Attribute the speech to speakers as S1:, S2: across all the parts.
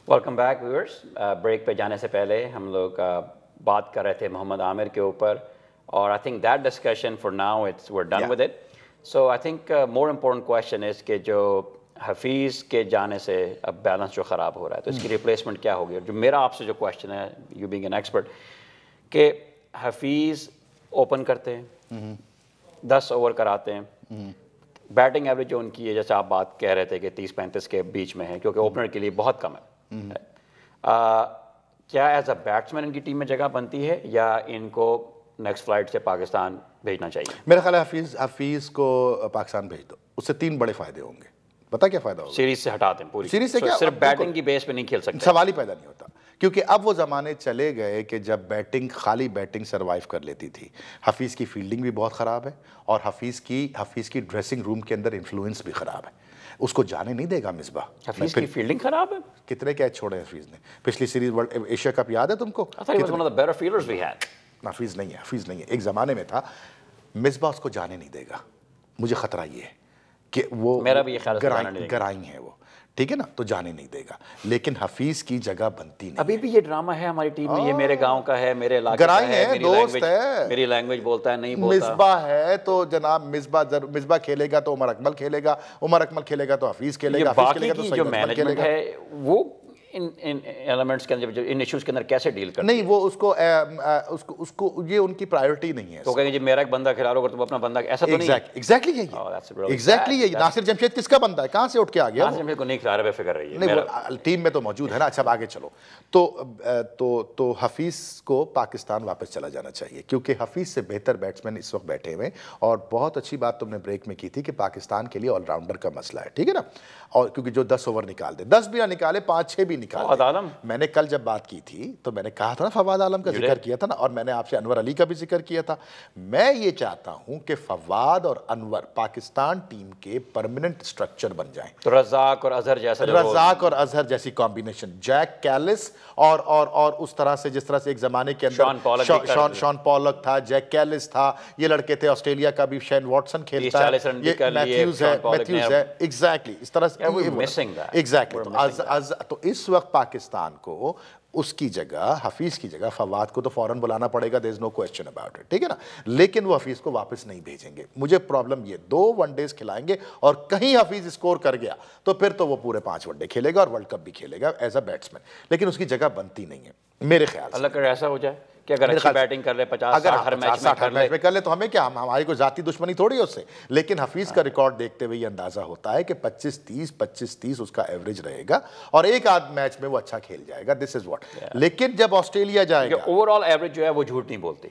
S1: Welcome back viewers. Break पे जाने से पहले हम लोग बात कर रहे थे मोहम्मद आमिर के ऊपर, और I think that discussion for now it's we are done with it. So I think more important question is कि जो हफीज़ के जाने से अब बैलेंस जो ख़राब हो रहा है तो इसकी रिप्लेसमेंट क्या होगी। जो मेरा आपसे जो क्वेश्चन है, यू बीइंग एन एक्सपर्ट, कि हफीज़ ओपन करते हैं, 10 ओवर कराते हैं, बैटिंग एवरेज जो उनकी है, जैसे आप बात कह रहे थे कि 30-35 के बीच में है, क्योंकि ओपनर के लिए बहुत कम है। क्या एज अ बैट्समैन इनकी टीम में जगह बनती है या इनको नेक्स्ट फ्लाइट से पाकिस्तान भेजना चाहिए?
S2: मेरा ख्याल है हफीज़ को पाकिस्तान भेज दो, उससे 3 बड़े फायदे होंगे। पता क्या फायदा होगा?
S1: सीरीज से हटा दें पूरी
S2: सीरीज से। क्या
S1: सिर्फ बैटिंग की बेस पे नहीं खेल सकते?
S2: सवाल ही पैदा नहीं होता, क्योंकि अब वो ज़माने चले गए कि जब खाली बैटिंग सर्वाइव कर लेती थी। हफीज़ की फील्डिंग भी बहुत ख़राब है और हफीज़ की ड्रेसिंग रूम के अंदर इन्फ्लुएंस भी ख़राब है। उसको जाने नहीं देगा मिसबाह।
S1: हफीज़ की फील्डिंग खराब है।
S2: कितने कैच छोड़े हफीज़ ने पिछली सीरीज वर्ल्ड एशिया कप, याद है तुमको?
S1: हफीज़
S2: नहीं है, हफीज़ नहीं है। एक ज़माने में था, मिसबाह उसको जाने नहीं देगा। मुझे ख़तरा ये है कि वो
S1: मेरा भी ये ख्याल
S2: गराई है वो, ठीक है ना, तो जाने नहीं देगा। लेकिन हफीज़ की जगह बनती नहीं।
S1: अभी भी ये ड्रामा है हमारी टीम में, ये मेरे गांव का है, मेरे इलाके का है, मेरी लैंग्वेज बोलता है, नहीं बोलता।
S2: मिसबाह है तो जनाब मिसबाह खेलेगा तो उमर अकमल खेलेगा, उमर अकमल खेलेगा तो हफीज़ खेलेगा, हफीज़ खेलेगा तो
S1: जो मैनेजमेंट है वो इन एलिमेंट्स के अंदर, इन इश्यूज के अंदर कैसे डील करते
S2: नहीं, वो उसको ये उनकी प्रायोरिटी नहीं है।
S1: तो कहेंगे जी मेरा एक बंदा खिला रहा हो, तुम अपना बंदा, ऐसा तो नहीं है।
S2: एग्जैक्टली यही नासिर जमशेद किसका बंदा है, कहाँ से उठ के आ गया?
S1: नासिर जमशेद को नहीं खिला रहा, फिक्र रही है,
S2: नहीं वो टीम में तो मौजूद है ना। अच्छा, आगे चलो। तो हफीज़ को पाकिस्तान वापस चला जाना चाहिए, क्योंकि हफीज़ से बेहतर बैट्समैन इस वक्त बैठे हुए। और बहुत अच्छी बात तुमने ब्रेक में की थी कि पाकिस्तान के लिए ऑलराउंडर का मसला है, ठीक है ना। और क्योंकि जो 10 ओवर निकाल दे, 10 भी ना निकाले, 5-6 भी निकाले। मैंने कल जब बात की थी तो मैंने कहा था ना, फवाद आलम का जिक्र किया था ना, और मैंने आपसे अनवर अली का भी जिक्र किया था। मैं ये चाहता हूं कि फवाद और अनवर पाकिस्तान टीम के परमानेंट स्ट्रक्चर बन जाएं।
S1: तो रज़ाक और
S2: अजहर जैसी कॉम्बिनेशन, जैक कैलिस और उस तरह से, जिस तरह से एक जमाने के अंदर शॉन पॉलक था, जैक कैलिस था, ये लड़के थे। ऑस्ट्रेलिया का भी शेन वॉटसन खेलता है, मैथ्यूज है, एग्जैक्टली इस तरह से। एग्जैक्टली। तो इस वक्त पाकिस्तान को उसकी जगह, हफीज़ की जगह फवाद को तो फौरन बुलाना पड़ेगा, there is no question about it, ठीक है ना। लेकिन वो हफीज़ को वापस नहीं भेजेंगे। मुझे प्रॉब्लम ये, 2 वनडेज खिलाएंगे और कहीं हफीज़ स्कोर कर गया तो फिर तो वो पूरे 5 वनडे खेलेगा और वर्ल्ड कप भी खेलेगा एज अ बैट्समैन, लेकिन उसकी जगह बनती नहीं है मेरे ख्याल से।
S1: अल्लाह करे ऐसा हो जाए कि अगर अच्छी बैटिंग कर ले, 50-60 हर मैच में
S2: कर ले, तो हमें क्या, हमारी कोई जाती दुश्मनी थोड़ी है उससे। लेकिन हफीज़ का रिकॉर्ड देखते हुए ये अंदाजा होता है कि 25-30 उसका एवरेज रहेगा और एक आध मैच में वो अच्छा खेल जाएगा। This is what. लेकिन जब ऑस्ट्रेलिया जाएगा,
S1: ओवरऑल एवरेज जो है वो झूठ नहीं बोलती।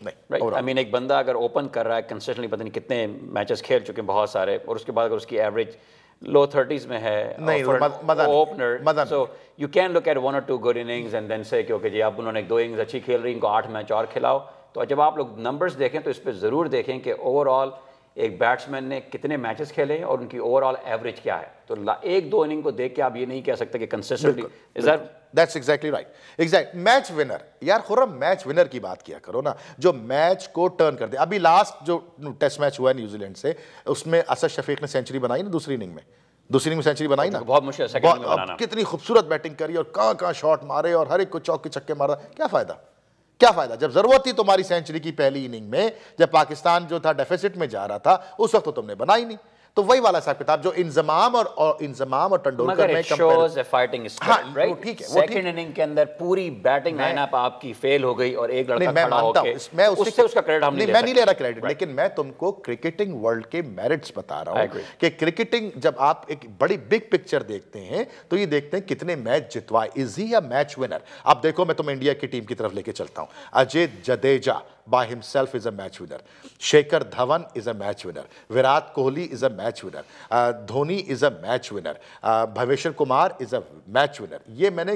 S1: आई मीन एक बंदा अगर ओपन कर रहा है कंसिस्टेंटली, पता नहीं कितने मैचेस खेल चुके हैं, बहुत सारे, और उसके बाद अगर उसकी एवरेज लो 30s में है,
S2: नहीं
S1: opener, so you can look at 1 or 2 good innings and then say क्योंकि जी अब उन्होंने 2 इनिंग्स अच्छी खेल रही, इनको 8 मैच और खिलाओ। तो जब आप लोग नंबर्स देखें तो इस पर ज़रूर देखें कि ओवरऑल एक बैट्समैन ने कितने मैचेस खेले हैं और उनकी ओवरऑल एवरेज क्या है। तो 1-2 इनिंग को देख के आप ये नहीं कह सकते कि consistently is that.
S2: That's exactly right, exact. Match winner, यार खुर्रम, मैच विनर की बात किया करो ना, जो मैच को टर्न कर दे। अभी लास्ट जो टेस्ट मैच हुआ है न्यूजीलैंड से, उसमें असद शफीक ने सेंचुरी बनाई ना, दूसरी इनिंग में सेंचुरी बनाई ना,
S1: बहुत मुश्किल सेकंड में बनाना।
S2: कितनी खूबसूरत बैटिंग करी और कहां शॉट मारे और हर एक को चौके छक्के मारा। क्या फायदा जब जरूरत थी तुम्हारी सेंचुरी की पहली इनिंग में, जब पाकिस्तान जो था डेफिसिट में जा रहा था, उस वक्त तो तुमने बनाई नहीं। तो वही वाला हिसाब किताब जो इंजमाम और टंडोलकर में
S1: शोज फाइटिंग स्टाइल, राइट?
S2: ठीक है,
S1: सेकंड इनिंग के अंदर पूरी बैटिंग लाइनअप आपकी फेल हो गई और एक लड़का खड़ा होके, उससे उसका क्रेडिट हम नहीं
S2: ले रहा क्रेडिट, लेकिन मैं तुमको क्रिकेटिंग वर्ल्ड के मेरिट्स बता रहा हूं कि क्रिकेटिंग, जब आप एक बड़ी बिग पिक्चर देखते हैं तो ये देखते हैं कितने मैच जितवाए, is he a match winner. अब देखो, मैं तुम्हें इंडिया की टीम की तरफ लेके चलता हूं। Ajay Jadeja by himself is a match winner. Shikhar Dhawan is a match winner. Virat Kohli is a match winner. Dhoni is a match winner. Bhaveshwar Kumar is a match winner. ये मैंने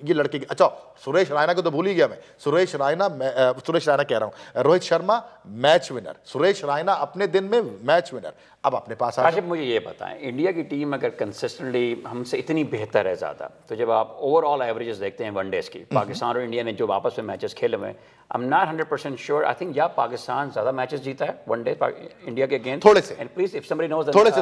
S2: ये लड़के, अच्छा सुरेश रायना को तो भूल ही गया मैं। सुरेश रायना कह रहा हूँ, रोहित शर्मा मैच विनर, सुरेश रायना अपने दिन में मैच विनर, अब अपने पास आ
S1: काशिफ मुझे ये बताएं, इंडिया की टीम अगर कंसिस्टेंटली हमसे इतनी बेहतर है ज़्यादा, तो जब आप ओवरऑल एवरेजेस देखते हैं वनडेज की, पाकिस्तान और इंडिया ने जो आपस में मैचेस खेले हुए हैं, I am not 100% sure, I think या पाकिस्तान ज़्यादा मैचेस जीता है वनडे इंडिया के अगेंस्ट
S2: थोड़े से,
S1: and please if somebody knows
S2: थोड़े से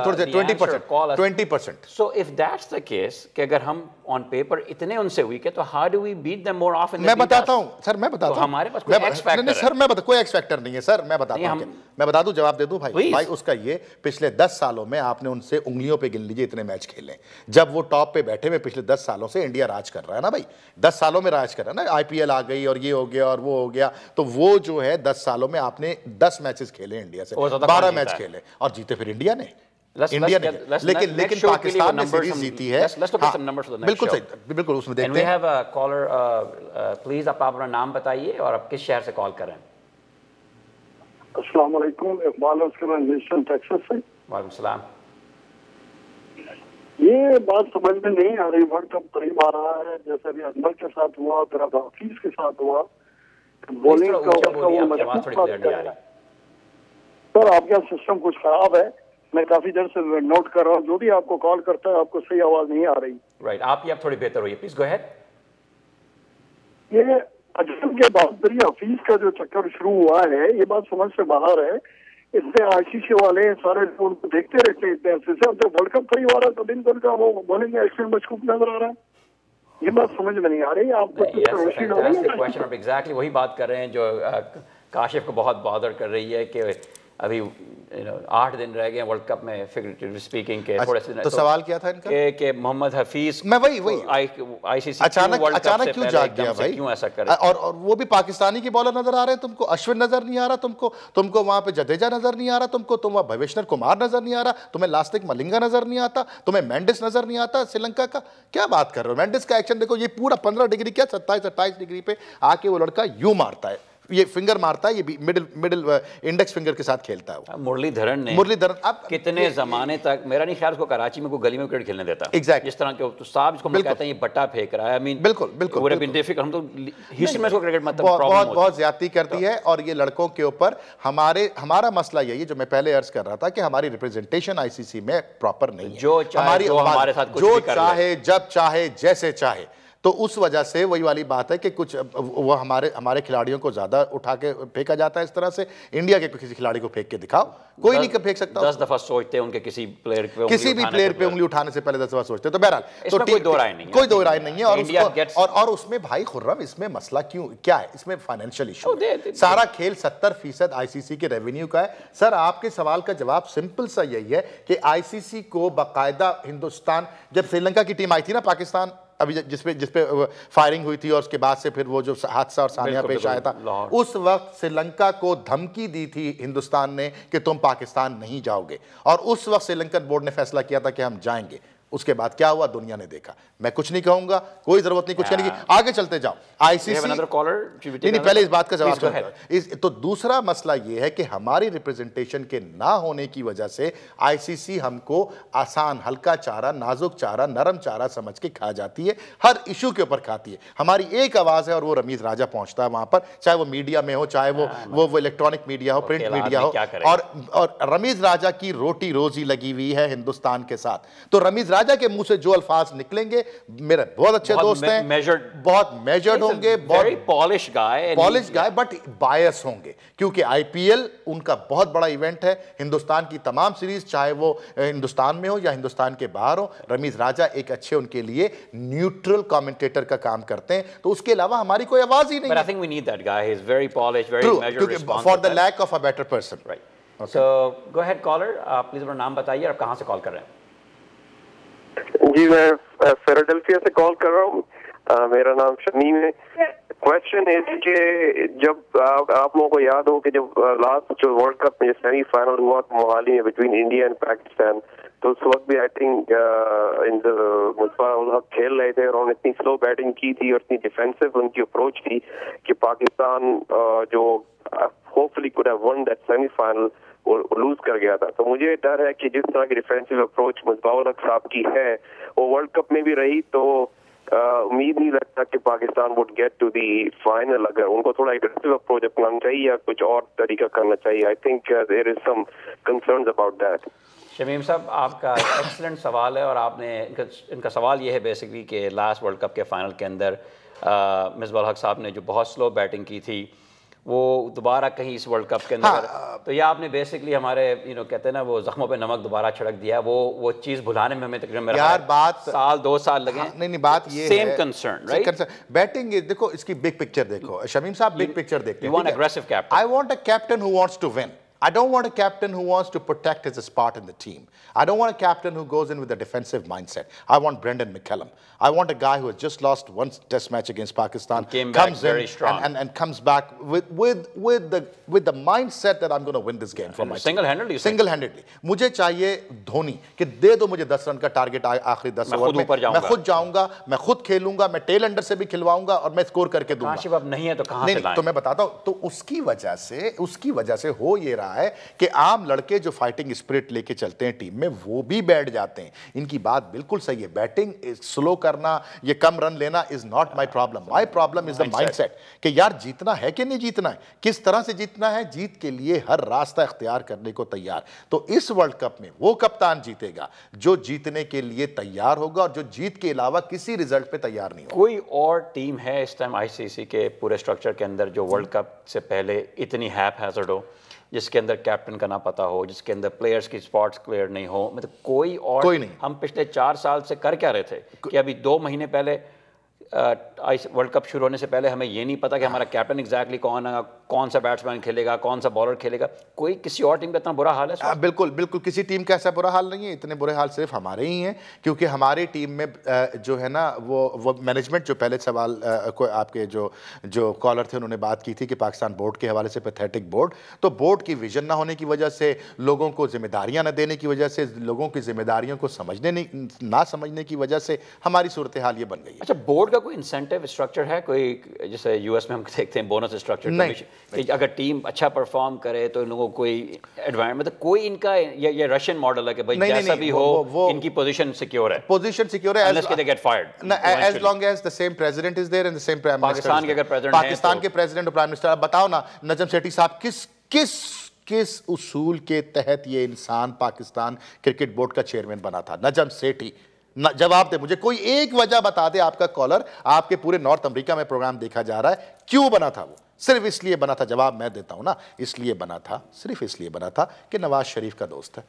S2: 20%।
S1: So if that's the case कि अगर हम ऑन पेपर इतने उनसे वीक है, तो how do we beat them more often?
S2: मैं बताता हूं सर, मैं बताता हूं,
S1: हमारे पास कोई एक्स फैक्टर
S2: नहीं सर, मैं बता, कोई एक्स फैक्टर नहीं है सर, मैं बताता हूं, मैं बता दूं, जवाब दे दूं भाई उसका ये, पिछले 10 सालों में आपने उनसे उंगलियों पे गिन लीजिए इतने मैच खेले, जब वो टॉप पे बैठे हुए पिछले 10 सालों से इंडिया राज कर रहा है ना भाई, 10 सालों में राज कर रहा है ना, आईपीएल आ गई और ये हो गया और वो हो गया, तो वो जो है 10 सालों में आपने 10 मैचेस खेले इंडिया से, 12 मैच खेले और जीते फिर इंडिया ने, इंडिया ने, लेकिन पाकिस्तान ने सीरीज जीती है। बिल्कुल सही, बिल्कुल उसमें देखते हैं।
S1: कॉलर प्लीज आप अपना नाम बताइए और आप किस शहर से कॉल कर रहे हैं?
S3: अस्सलाम वालेकुम, इकबाल ह्यूस्टन टेक्सास से।
S1: वालेकुम सलाम।
S3: ये बात समझ में नहीं आ रही, वर्ल्ड कप करीब आ रहा है, जैसे अभी अजमल के साथ हुआ, फिर अब हफीज के साथ हुआ, बॉलिंग का सर आपके यहाँ सिस्टम कुछ खराब है, मैं काफी देर से नोट कर रहा हूँ, जो भी आपको कॉल करता है आपको सही आवाज नहीं आ रही।
S1: राइट, आप ही आप थोड़ी बेहतर हुई, प्लीज गो अहेड।
S3: ये अजमल के बाद फिर हफीज का जो चक्कर शुरू हुआ है, ये बात समझ से बाहर है। इसमें आईसीसी वाले सारे उनको देखते रहते हैं इतने अर्से से, अब जब वर्ल्ड कप खरीद आ रहा है तो दिन भर का वो बॉलिंग एक्शन मशकूक नजर आ रहा है, ये बात समझ में नहीं आ रही। आप
S1: क्वेश्चन एग्जैक्टली वही बात कर रहे हैं जो काशिफ को बहुत बॉदर कर रही है कि अभी 8 दिन रह गए वर्ल्ड कप में, फिगरेटिवली स्पीकिंग के थोड़े से,
S2: तो सवाल क्या था इनका
S1: कि मोहम्मद हफीज,
S2: मैं वही
S1: आईसीसी
S2: अचानक क्यों जाग गया भाई,
S1: क्यों ऐसा कर,
S2: और वो भी पाकिस्तानी के बॉलर नजर आ रहे हैं तुमको, अश्विन नजर नहीं आ रहा तुमको वहां पे जडेजा नजर नहीं आ रहा तुम वहां भवेश्वर कुमार नजर नहीं आ रहा, तुम्हें लास्टिक मलिंगा नजर नहीं आता, तुम्हें मेंडिस नजर नहीं आता श्रीलंका का, क्या बात कर रहे हो? मेंडिस का एक्शन देखो, ये पूरा 15 डिग्री क्या 27-28 डिग्री पे आके वो लड़का यूं मारता है, ये फिंगर मारता है, ये मिडिल इंडेक्स फिंगर के साथ खेलता है वो।
S1: मुरलीधरन अब कितने जमाने तक, मेरा नहीं ख्याल उसको कराची में कोई गली में क्रिकेट खेलने देता,
S2: एग्जैक्टली
S1: जिस तरह के तो साहब इसको कहते हैं ये बट्टा फेंक रहा है, आई मीन
S2: बिल्कुल
S1: हम तो हिस्ट्री में इसको क्रिकेट मतलब
S2: बहुत ज्यादती करती है। और ये लड़कों के ऊपर हमारा मसला यही है, जो मैं पहले अर्ज कर रहा था कि हमारी रिप्रेजेंटेशन आईसीसी में प्रॉपर नहीं है,
S1: हमारे साथ
S2: जो चाहे जब चाहे जैसे चाहे, तो उस वजह से वही वाली बात है कि कुछ वो हमारे खिलाड़ियों को ज्यादा उठा के फेंका जाता है इस तरह से। इंडिया के किसी खिलाड़ी को फेंक के दिखाओ, कोई नहीं फेंक सकता।
S1: 10 दफा सोचते हैं उनके किसी भी प्लेयर
S2: पे उंगली उठाने से पहले 10 दफा सोचते हैं। तो बहरहाल तो
S1: कोई दो राय नहीं
S2: है। और उसमें भाई खुर्रम, इसमें मसला क्या है? इसमें फाइनेंशियल इशू, सारा खेल 70% आईसीसी के रेवेन्यू का है। सर आपके सवाल का जवाब सिंपल सा यही है कि आईसीसी को बाकायदा हिंदुस्तान, जब श्रीलंका की टीम आई थी ना पाकिस्तान, अभी जिसपे फायरिंग हुई थी और उसके बाद से फिर वो जो हादसा और सानिया पेश आया था, उस वक्त श्रीलंका को धमकी दी थी हिंदुस्तान ने कि तुम पाकिस्तान नहीं जाओगे, और उस वक्त श्रीलंकन बोर्ड ने फैसला किया था कि हम जाएंगे। उसके बाद क्या हुआ दुनिया ने देखा। मैं कुछ नहीं कहूंगा, कोई जरूरत नहीं कुछ कहने की, आगे चलते जाओ। आईसीसी नहीं, पहले इस बात का जवाब। तो दूसरा मसला यह है कि हमारी रिप्रेजेंटेशन के ना होने की वजह से आईसीसी हमको आसान, हल्का चारा, नाजुक चारा, नरम चारा समझ के खा जाती है, हर इशू के ऊपर खाती है। हमारी एक आवाज है और वो रमीज राजा पहुंचता है वहां पर, चाहे वो मीडिया में हो, चाहे वो इलेक्ट्रॉनिक मीडिया हो, प्रिंट मीडिया हो, और रमीज राजा की रोटी रोजी लगी हुई है हिंदुस्तान के साथ। तो रमीज राजा के मुंह से जो अल्फाज निकलेंगे, मेरे बहुत अच्छे दोस्त हैं, बहुत मेजर्ड होंगे, बहुत
S1: पॉलिश गाय,
S2: बट बायस होंगे, क्योंकि आईपीएल उनका बहुत बड़ा इवेंट है। हिंदुस्तान की तमाम सीरीज, चाहे वो हिंदुस्तान में हो या हिंदुस्तान के बाहर हो, रमीज राजा एक अच्छे उनके लिए न्यूट्रल कमेंटेटर का काम करते हैं। तो उसके अलावा हमारी कोई आवाज ही नहीं है।
S1: But I think we need that guy. He's very polished, very measured, responsive.
S2: For the lack of a better person.
S1: Right. Okay. So go ahead, caller. Please अपना नाम बताइए और कहाँ से कॉल कर रहे हैं?
S4: जी मैं फिलाडेल्फिया से कॉल कर रहा हूँ, मेरा नाम शमीम है। क्वेश्चन है कि जब आप लोगों को याद हो कि जब लास्ट जो वर्ल्ड कप में सेमीफाइनल हुआ मोहाली में बिटवीन इंडिया एंड पाकिस्तान, तो उस वक्त भी आई थिंक मुस्तफा खेल रहे थे और उन्होंने इतनी स्लो बैटिंग की थी और इतनी डिफेंसिव उनकी अप्रोच थी कि पाकिस्तान जो hopefully could have one that semifinal वो लूज कर गया था। तो मुझे डर है कि जिस तरह की डिफेंसिव अप्रोच मुस्तफा साहब की है वो वर्ल्ड कप में भी रही, तो उम्मीद नहीं लगता कि Pakistan would get to the final. अगर उनको थोड़ा एग्रेसिव अप्रोच अपनाना चाहिए या कुछ और तरीका करना चाहिए। I think there is some concerns about that.
S1: Shamim साहब, आपका एक्सलेंट सवाल है और आपने इनका सवाल ये है बेसिकली कि लास्ट वर्ल्ड कप के फाइनल के अंदर मिसबाह हक साहब ने जो बहुत स्लो बैटिंग की थी वो दोबारा कहीं इस वर्ल्ड कप के अंदर तो ये आपने बेसिकली हमारे कहते हैं ना वो जख्मों पे नमक दोबारा छिड़क दिया, वो चीज़ भुलाने में हमें तकरीबन
S2: यार बात
S1: साल 2 साल लगे।
S2: नहीं बात ये
S1: सेम कंसर्न, राइट?
S2: बैटिंग देखो, इसकी बिग पिक्चर देखो शमीम साहब, बिग पिक्चर देखते हैं।
S1: aggressive captain.
S2: I want a captain who wants to win. I don't want a captain who wants to protect his spot in the team. I don't want a captain who goes in with a defensive mindset. I want Brendan McCullum. I want a guy who has just lost one test match against Pakistan,
S1: comes very strong,
S2: and comes back with the mindset that I'm going to win this game for my
S1: single-handedly.
S2: Single-handedly. मुझे चाहिए धोनी कि दे दो मुझे 10 run का target आखिरी 10 over में, मैं खुद जाऊंगा, मैं खुद खेलूंगा, मैं टेल अंडर से भी खिलवाऊंगा और मैं स्कोर करके दूंगा।
S1: काशिफ अब नहीं है तो कहां से लाएं?
S2: तो मैं बताता हूं, तो उसकी वजह से हो ये रहा है कि आम लड़के जो फाइटिंग स्पिरिट लेके चलते हैं टीम में वो भी बैठ जाते हैं। इनकी बात बिल्कुल सही है, बैटिंग स्लो करना, ये कम रन लेना is not my problem. My problem is the mindset कि यार जीतना है कि नहीं जीतना है, किस तरह से जीतना है, जीत के लिए हर रास्ता इख्तियार करने को तैयार। तो इस वर्ल्ड कप में वो कप्तान जीतेगा जो जीतने के लिए तैयार होगा और जो जीत के अलावा किसी रिजल्ट पे तैयार नहीं होगा।
S1: कोई और टीम है इस टाइम आईसीसी के पूरे स्ट्रक्चर के अंदर जो वर्ल्ड कप से पहले इतनी हैज़ार्ड हो, जिसके अंदर कैप्टन का ना पता हो, जिसके अंदर प्लेयर्स की स्पॉट्स क्लियर नहीं हो? मतलब कोई नहीं। हम पिछले 4 साल से कर क्या रहे थे कि अभी 2 महीने पहले वर्ल्ड कप शुरू होने से पहले हमें ये नहीं पता कि हमारा कैप्टन एग्जैक्टली कौन है, कौन सा बैट्समैन खेलेगा, कौन सा बॉलर खेलेगा। कोई किसी और टीम का इतना बुरा हाल है?
S2: बिल्कुल किसी टीम का ऐसा बुरा हाल नहीं है। इतने बुरे हाल सिर्फ हमारे ही हैं, क्योंकि हमारी टीम में जो है ना वो मैनेजमेंट, जो पहले सवाल को आपके जो कॉलर थे उन्होंने बात की थी कि पाकिस्तान बोर्ड के हवाले से पैथेटिक बोर्ड, तो बोर्ड की विजन ना होने की वजह से, लोगों को जिम्मेदारियां न देने की वजह से, लोगों की जिम्मेदारियों को ना समझने की वजह से हमारी सूरत हाल ये बन गई है।
S1: अच्छा, बोर्ड का कोई इंसेंटिव स्ट्रक्चर है कोई, जैसे यूएस में हम देखते हैं बोनस स्ट्रक्चर? नहीं। अगर टीम अच्छा परफॉर्म करे तो इन लोगों को कोई एडवांटेज, मतलब कोई इनका ये रशियन मॉडल है कि भाई जैसा भी हो इनकी पोजीशन सिक्योर है, unless they get fired,
S2: as long as the same president is there and the same prime minister।
S1: Pakistan के अगर प्रेसिडेंट
S2: पाकिस्तान के प्रेसिडेंट और प्राइम मिनिस्टर, अब बताओ ना नजम सेठी साहब, किस उसूल के तहत ये इंसान पाकिस्तान क्रिकेट बोर्ड का चेयरमैन बना था? नजम सेठी, जवाब दे मुझे, कोई एक वजह बता दे आपका कॉलर, आपके पूरे नॉर्थ अमेरिका में प्रोग्राम देखा जा रहा है, क्यों बना था वो? सिर्फ इसलिए बना था, जवाब मैं देता हूं ना, इसलिए बना था, सिर्फ इसलिए बना था कि नवाज शरीफ का दोस्त है।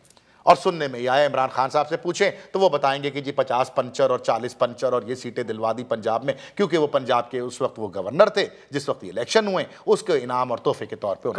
S2: और सुनने में आया, इमरान खान साहब से पूछें तो वो बताएंगे कि जी 50 पंचर और 40 पंचर और ये सीटें दिलवा दी पंजाब में, क्योंकि वो पंजाब के उस वक्त वो गवर्नर थे जिस वक्त इलेक्शन हुए, उसके इनाम और तोहफे के तौर पे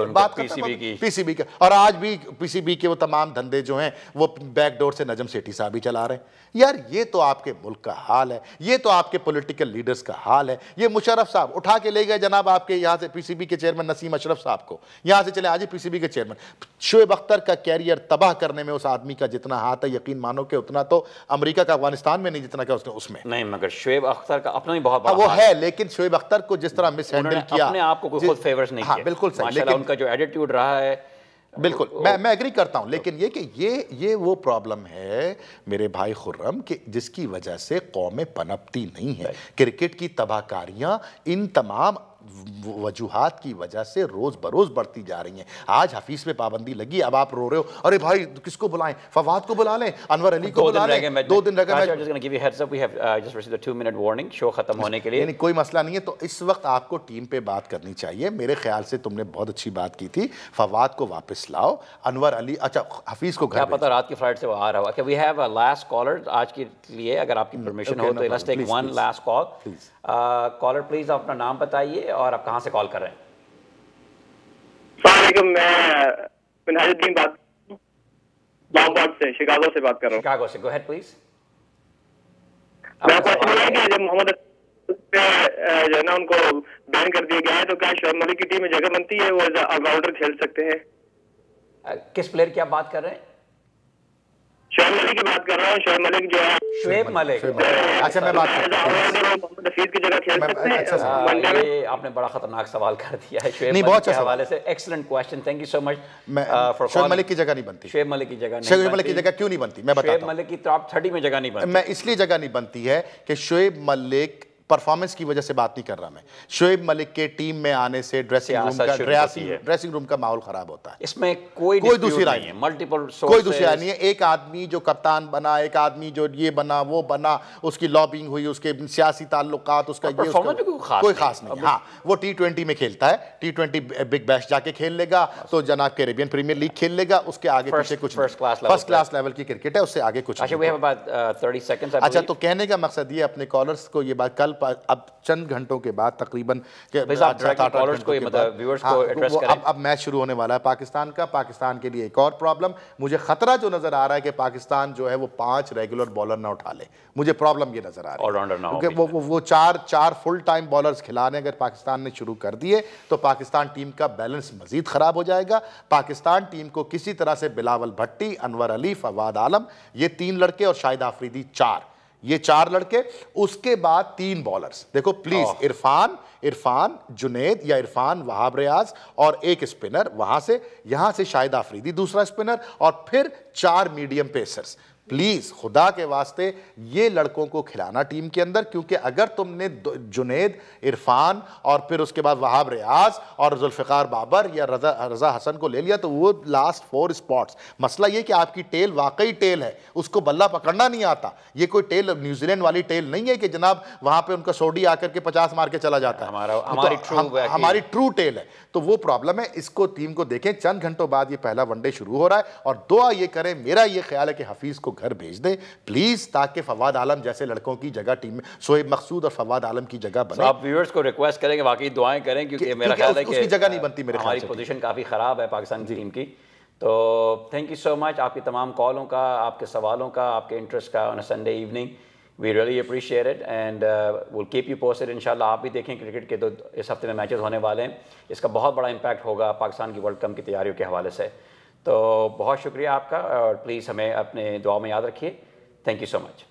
S2: बात पीसीबी के। और आज भी पीसीबी के वो तमाम धंधे जो हैं वो बैकडोर से नजम सेठी साहब ही चला रहे हैं। यार ये तो आपके मुल्क का हाल है, ये तो आपके पॉलिटिकल लीडर्स का हाल है। ये मुशर्रफ साहब उठा के ले गए जनाब आपके यहाँ से पीसीबी के चेयरमैन नसीम अशरफ साहब को, यहाँ से चले आज पीसीबी के चेयरमैन। शोएब अख्तर का कैरियर तबाह करने में उस आदमी का जितना हाथ है, यकीन मानो कि उतना तो अमेरिका का अफगानिस्तान में नहीं जितना क्या उसने उसमें
S1: नहीं। मगर शोएब अख्तर का अपना ही बहुत बड़ा
S2: वो है, लेकिन शोएब अख्तर को जिस तरह मिस हैंडल किया,
S1: अपने आप को कोई खुद फेवर्स नहीं किया।
S2: बिल्कुल सही,
S1: लेकिन उनका जो एटीट्यूड रहा है,
S2: बिल्कुल मैं एग्री करता हूं, लेकिन ये कि ये वो प्रॉब्लम है मेरे भाई खुर्रम कि जिसकी वजह से कौमें पनपती नहीं है। क्रिकेट की तबाहकारियां इन तमाम वजूहात की वजह से रोज बरोज बढ़ती जा रही हैं। आज हफीज पे पाबंदी लगी, अब आप रो रहे हो, अरे भाई किसको बुलाएं, फवाद को बुला लें, अनवर अली को बुला लें, 2 दिन रह गए,
S1: शो खत्म होने के लिए।
S2: कोई मसला नहीं है। तो इस वक्त आपको टीम पे बात करनी चाहिए। मेरे ख्याल से तुमने बहुत अच्छी बात की थी, फवाद को वापस लाओ, अनवर अली, अच्छा हफीज को
S1: क्या पता रात की फ्लाइट से वो आ रहा हो। We have a last caller आज के लिए, अगर आपकी परमिशन हो तो let's take one last call. Caller please अपना नाम बताइए और आप कहां से कॉल कर रहे हैं?
S5: मैं मिनहाजुद्दीन बात से शिकागो से बात कर रहा हूँ।
S1: शिकागो से, गो अहेड प्लीज।
S5: जब मोहम्मद जो है ना उनको बैन कर दिया गया है, तो क्या शोएब मलिक की टीम में जगह बनती है, वो ऑलराउंडर खेल सकते हैं?
S1: किस प्लेयर की आप बात कर रहे हैं?
S5: शोएब मलिक की बात कर रहा हूँ। शोएब मलिक जो है,
S1: शोएब मलिक,
S2: अच्छा मैं बात करता हूं,
S5: मोहम्मद हफीज की जगह खेल सकते हैं?
S1: ये आपने बड़ा खतरनाक सवाल कर दिया है शोएब मलिक के हवाले से। Excellent question, thank you so much for.
S2: Shoaib Malik की जगह नहीं बनती।
S1: शोएब मलिक की जगह नहीं,
S2: शोएब मलिक की जगह क्यों नहीं बनती मैं बताता हूं।
S1: शोएब मलिक की टॉप 30 में जगह नहीं बनती।
S2: मैं इसलिए जगह नहीं बनती है कि शोएब मलिक परफॉर्मेंस की वजह से बात नहीं कर रहा मैं। शोएब मलिक के टीम में आने से ड्रेसिंग रूम का माहौल खराब होता है,
S1: इसमें कोई
S2: दूसरी राय नहीं है,
S1: मल्टीपल
S2: कोई दूसरी राय नहीं है। एक आदमी जो कप्तान बना, एक आदमी जो ये बना वो बना, उसकी लॉबिंग हुई, उसके सियासी ताल्लुकात, उसका ये कोई खास नहीं। हाँ, वो T20 में खेलता है, T20 बिग बैश जाके खेल लेगा तो जनाब कैरेबियन प्रीमियर लीग खेल लेगा, उसके आगे पीछे कुछ फर्स्ट क्लास लेवल की क्रिकेट है, उससे आगे कुछ नहीं। अच्छा, तो कहने का मकसद ये अपने कॉलर्स को ये बात कल अब चंद घंटों के बाद तकरीबन अब मैच शुरू होने वाला है पाकिस्तान का। पाकिस्तान के लिए एक और प्रॉब्लम, मुझे खतरा जो नजर आ रहा है कि पाकिस्तान जो है वो 5 रेगुलर बॉलर ना उठा ले, मुझे प्रॉब्लम ये नजर आ रही है क्योंकि वो चार फुल टाइम बॉलर्स खिलाने अगर पाकिस्तान ने शुरू कर दिए तो पाकिस्तान टीम का बैलेंस मजीद खराब हो जाएगा। पाकिस्तान टीम को किसी तरह से बिलावल भट्टी, अनवर अली, फवाद आलम, ये 3 लड़के और शाहिद आफरीदी 4, ये 4 लड़के, उसके बाद 3 बॉलर्स। देखो प्लीज, इरफान जुनैद या इरफान वहाब रियाज और एक स्पिनर, वहां से यहां से शाहिद आफरीदी दूसरा स्पिनर और फिर 4 मीडियम पेसर्स। प्लीज खुदा के वास्ते ये लड़कों को खिलाना टीम के अंदर, क्योंकि अगर तुमने जुनैद, इरफान और फिर उसके बाद वहाब रियाज और जुल्फ़िकार बाबर या रजा हसन को ले लिया तो वो लास्ट 4 स्पॉट्स। मसला ये कि आपकी टेल वाकई टेल है, उसको बल्ला पकड़ना नहीं आता। ये कोई टेल न्यूजीलैंड वाली टेल नहीं है कि जनाब वहां पे उनका सोडी आकर के 50 मार के चला जाता है। हमारी ट्रू टेल है, तो वो प्रॉब्लम है। इसको टीम को देखें, चंद घंटों बाद ये पहला वनडे शुरू हो रहा है और दुआ ये करें, मेरा ये ख्याल है कि हफीज को घर भेज दें प्लीज, ताकि फवाद आलम जैसे लड़कों की जगह टीम में शोएब मकसूद और फवाद आलम की जगह बने।
S1: आप व्यूअर्स को रिक्वेस्ट करेंगे वाकई दुआएं करें, क्योंकि मेरा ख्याल है कि
S2: उसकी जगह नहीं बनती, मेरे
S1: हमारी पोजीशन काफ़ी ख़राब है पाकिस्तान की टीम की। तो थैंक यू सो मच आपकी तमाम कॉलों का, आपके सवालों का, आपके इंटरेस्ट का on a Sunday evening. We really appreciate it and will keep you posted. इंशाल्लाह आप भी देखें क्रिकेट के, तो इस हफ्ते में मैचेस होने वाले हैं, इसका बहुत बड़ा इम्पैक्ट होगा पाकिस्तान की वर्ल्ड कप की तैयारियों के हवाले से। तो बहुत शुक्रिया आपका और प्लीज़ हमें अपने दुआ में याद रखिए। Thank you so much.